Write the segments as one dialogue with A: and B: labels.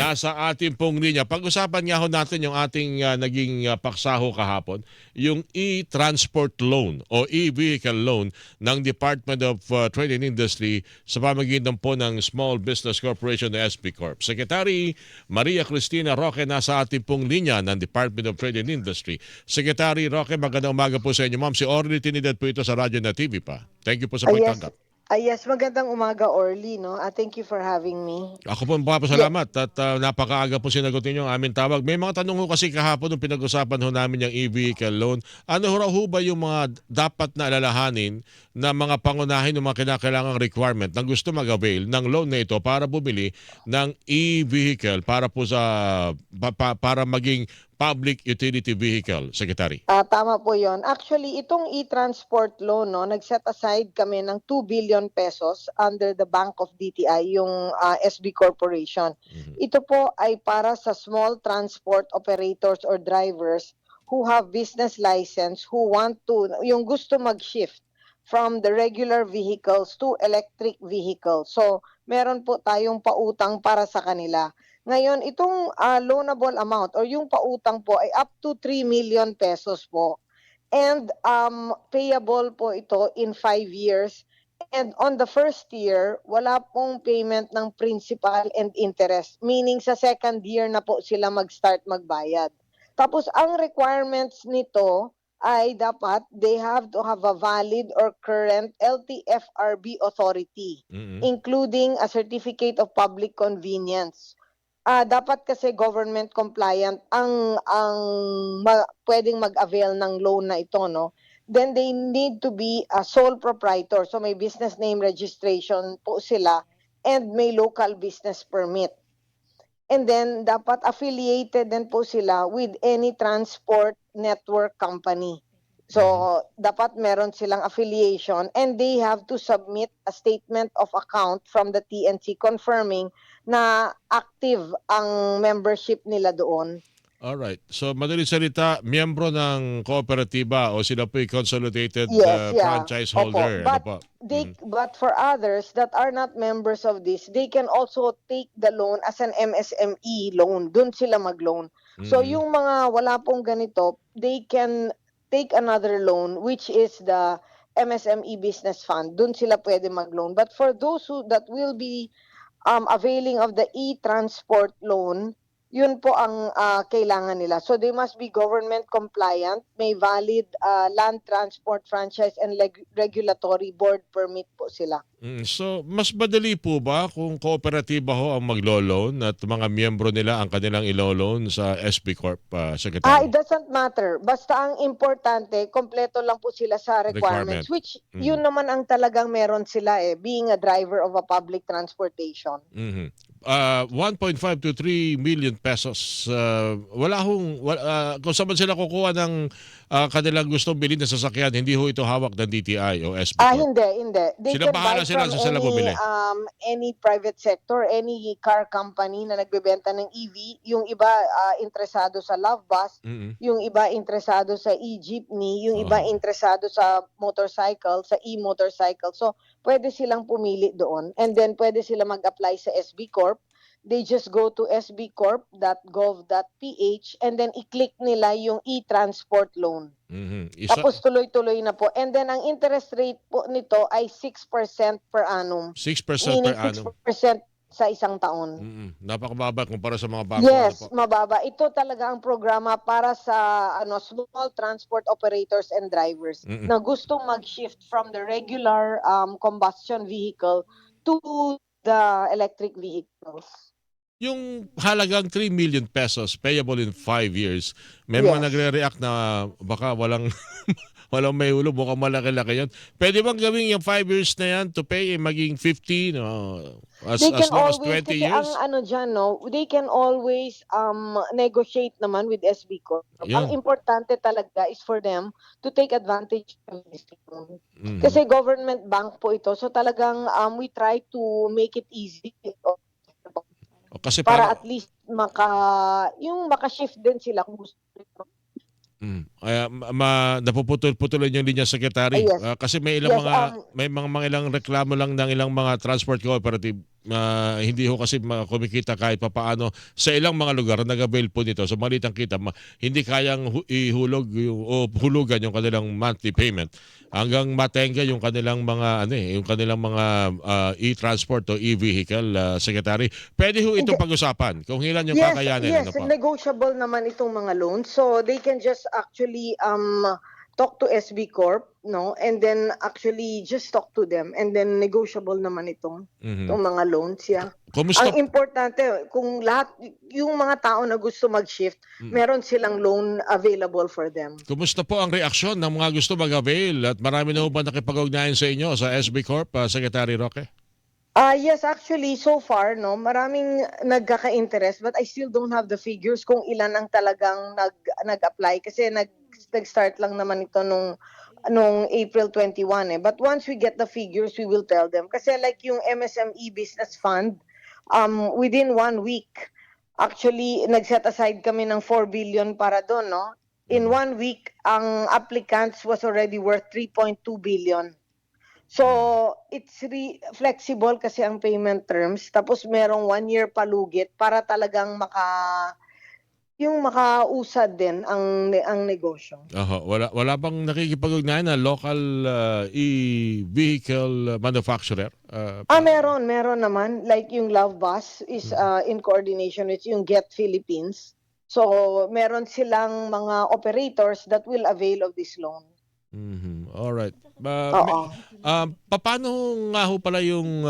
A: Nasa ating pong linya. Pag-usapan nga ho natin yung ating naging paksaho kahapon, yung e-transport loan o e-vehicle loan ng Department of Trade and Industry sa pamamagitan po ng Small Business Corporation na SB Corp. Secretary Maria Cristina Roque nasa ating pong linya ng Department of Trade and Industry. Secretary Roque, magandang umaga po sa inyo, ma'am. Si Orly Trinidad po ito sa radyo na TV pa. Thank you po sa pagtanggap.
B: Yes, magandang umaga, Orly, no? Thank you for having me.
A: Ako po magpapasalamat at napakaaga po sinagot ninyo ang aming tawag. May mga tanong ho kasi kahapon nung pinag-usapan ho namin yung e-vehicle loan. Ano ho ba yung mga dapat na alalahanin na mga pangunahin ng mga kinakailangang requirement na gusto mag-avail ng loan na ito para bumili ng e-vehicle para po sa para maging public utility vehicle, Secretary?
B: Tama po yon. Actually, itong e-transport loan, no, nag-set aside kami ng 2 billion pesos under the Bank of DTI, yung SB Corporation. Ito po ay para sa small transport operators or drivers who have business license, who want to, yung gusto mag-shift from the regular vehicles to electric vehicles. So, meron po tayong pautang para sa kanila. Ngayon, itong loanable amount or yung pautang po ay up to 3 million pesos po. And payable po ito in 5 years. And on the first year, wala pong payment ng principal and interest. Meaning sa second year na po sila mag-start magbayad. Tapos ang requirements nito ay dapat they have to have a valid or current LTFRB authority, including a certificate of public convenience. Dapat kasi government compliant ang pwedeng mag-avail ng loan na ito, no? Then they need to be a sole proprietor. So may business name registration po sila and may local business permit. And then dapat affiliated din po sila with any transport network company. So dapat meron silang affiliation and they have to submit a statement of account from the TNC confirming na active ang membership nila doon.
A: Alright. So, madaling salita, miyembro ng kooperatiba o sila po consolidated franchise holder.
B: Opo. But for others that are not members of this, they can also take the loan as an MSME loan. Doon sila mag-loan. So, yung mga wala pong ganito, they can take another loan which is the MSME Business Fund. Doon sila pwede mag-loan. But for those that will be availing of the e-transport loan, yun po ang kailangan nila. So they must be government compliant, may valid land transport franchise and regulatory board permit po sila.
A: So, mas madali po ba kung kooperatiba ho ang maglo-loan at mga miyembro nila ang kanilang ilo-loan sa SB Corp, Secretary?
B: It doesn't matter. Basta ang importante, kompleto lang po sila sa requirements. Which yun naman ang talagang meron sila being a driver of a public transportation.
A: 1.5 to 3 million pesos. Kung saan sila kukuha ng kanilang gustong bilhin na sasakyan, hindi ho ito hawak ng DTI o SB Corp?
B: Hindi. They
A: Sila
B: can
A: bahala
B: buy
A: sila
B: from
A: sa sila bumili.
B: any private sector, any car company na nagbebenta ng EV. Yung iba interesado sa Love Bus, yung iba interesado sa e-jeepney, yung iba interesado sa motorcycle, sa e-motorcycle. So, pwede silang pumili doon. And then, pwede sila mag-apply sa SB Corp. They just go to sbcorp.gov.ph and then i-click nila yung e-transport loan. Tapos tuloy-tuloy na po. And then ang interest rate po nito ay 6% per annum.
A: 6%
B: Meaning
A: per annum?
B: 6% sa isang taon.
A: Napakababa kumpara sa mga bangko.
B: Yes, mababa. Ito talaga ang programa para sa small transport operators and drivers na gustong mag-shift from the regular combustion vehicle to the electric vehicles.
A: Yung halagang 3 million pesos payable in 5 years, may mga nagre-react na baka walang may ulo, mukhang malaki-laki yan. Pwede bang gawin yung 5 years na yan to pay maging 15 as long as 20 years?
B: Ang dyan, they can always negotiate naman with SB Corp. Ang importante talaga is for them to take advantage of this loan. Kasi government bank po ito. So talagang we try to make it easy.
A: Kasi
B: para at least maka-shift din sila kung gusto nila.
A: napuputol-putulan yung linya, Secretary.
B: Yes.
A: Kasi may ilang
B: Yes,
A: mga ilang reklamo lang ng ilang mga transport cooperative. Hindi ho kasi kumikita kahit papaano sa ilang mga lugar na nag-avail po nito. So maliit ang kita, hindi kayang ihulog o hulugan yung kanilang monthly payment hanggang matenga yung kanilang mga yung kanilang mga e-transport o e-vehicle, Secretary. Pwede ho itong pag-usapan kung ilan yung kakayanin.
B: Yes,
A: Ano po?
B: negotiable naman itong mga loans. So they can just actually talk to SB Corp, no? And then actually just talk to them and then negotiable naman itong mga loans, yeah.
A: Kumusta
B: Ang importante kung lahat yung mga tao na gusto mag-shift, meron silang loan available for them.
A: Kumusta po ang reaksyon ng mga gusto mag-avail at marami na ho ba nakipag-ugnayan sa inyo sa SB Corp, Secretary Roque?
B: Yes, actually, so far, no, maraming nagkaka-interest but I still don't have the figures kung ilan ang talagang nag-apply kasi nag-start lang naman ito nung April 21 eh. But once we get the figures, we will tell them. Kasi like yung MSME Business Fund, within 1 week, actually, nag-set aside kami ng 4 billion para doon, no? In 1 week, ang applicants was already worth 3.2 billion. So, it's flexible kasi ang payment terms. Tapos merong 1 year palugit para talagang makausad din ang negosyo.
A: Wala bang nakikipag-ugnayan na local e-vehicle manufacturer?
B: Meron naman. Like yung Love Bus is in coordination with yung Get Philippines. So, meron silang mga operators that will avail of this loan.
A: Alright.
B: Oo.
A: Paano nga ho pala yung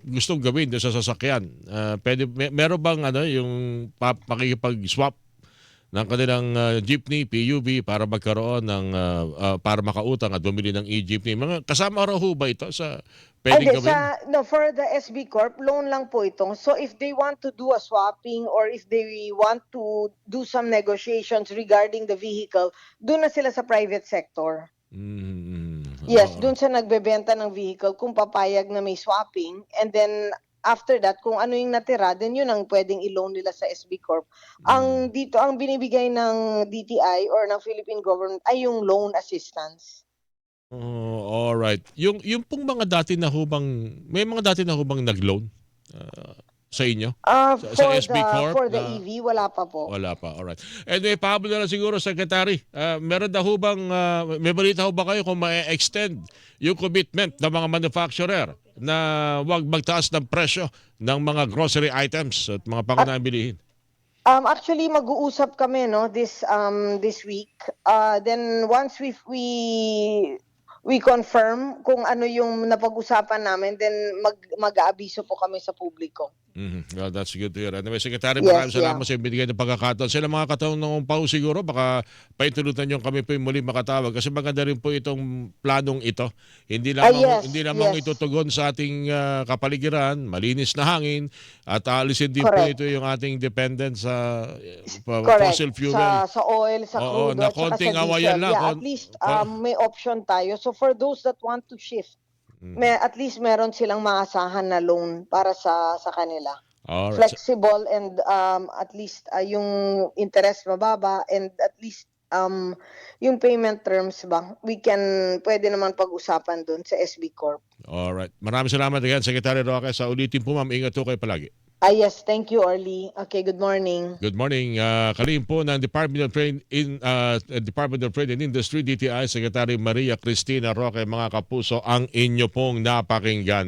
A: gustong gawin doon sa sasakyan? Meron bang yung pakikipag-swap ng kanilang jeepney, PUV para magkaroon ng para makautang at bumili ng e-jeepney? Kasama raw ho ba ito sa pwedeng gawin?
B: For the SB Corp, loan lang po ito. So if they want to do a swapping or if they want to do some negotiations regarding the vehicle, doon na sila sa private sector. Yes, doon sa nagbebenta ng vehicle kung papayag na may swapping, and then after that kung ano yung natira, then yun ang pwedeng i-loan nila sa SB Corp. Ang binibigay ng DTI or ng Philippine government ay yung loan assistance.
A: All right. Yung pong mga dati na hubang may mga dati na hubang nag-loan sa inyo? Sa SB Corp?
B: For the EV, wala pa po.
A: Wala pa. All right. And may pahabol na lang siguro, Secretary. Meron na hubang may balita ho ba kayo kung ma-extend yung commitment ng mga manufacturer na wag magtaas ng presyo ng mga grocery items at mga pangunahing bilihin?
B: Actually, mag-uusap kami this week. Then once we confirm kung ano yung napag-usapan namin, then mag-aabiso po kami sa publiko.
A: Well, that's good to hear. Anyway, Secretary,
B: Yes,
A: maraming salamat sa ibigay ng pagkakataon. Sila mga katanong pa siguro, baka paintulutan nyo kami po yung muli makatawag kasi maganda rin po itong planong ito. Hindi lamang itutugon sa ating kapaligiran, malinis na hangin, at aalisin din po ito yung ating dependence sa fossil fuel.
B: Sa oil, sa crude,
A: na
B: at
A: konting
B: saka sa
A: awayan
B: diesel.
A: lang.
B: At least may option tayo. So for those that want to shift, at least meron silang maasahan na loan para sa kanila.
A: Alright.
B: Flexible and at least yung interest mababa and at least yung payment terms ba, pwede naman pag-usapan doon sa SB Corp.
A: Alright. Maraming salamat again, Secretary Roque. Sa ulitin po, ma'am, ingat po kayo palagi.
B: Yes, thank you, Orly. Okay, good morning.
A: Good morning. Kalihim po ng Department of Trade and Industry, DTI, Secretary Maria Cristina Roque, mga kapuso, ang inyo pong napakinggan.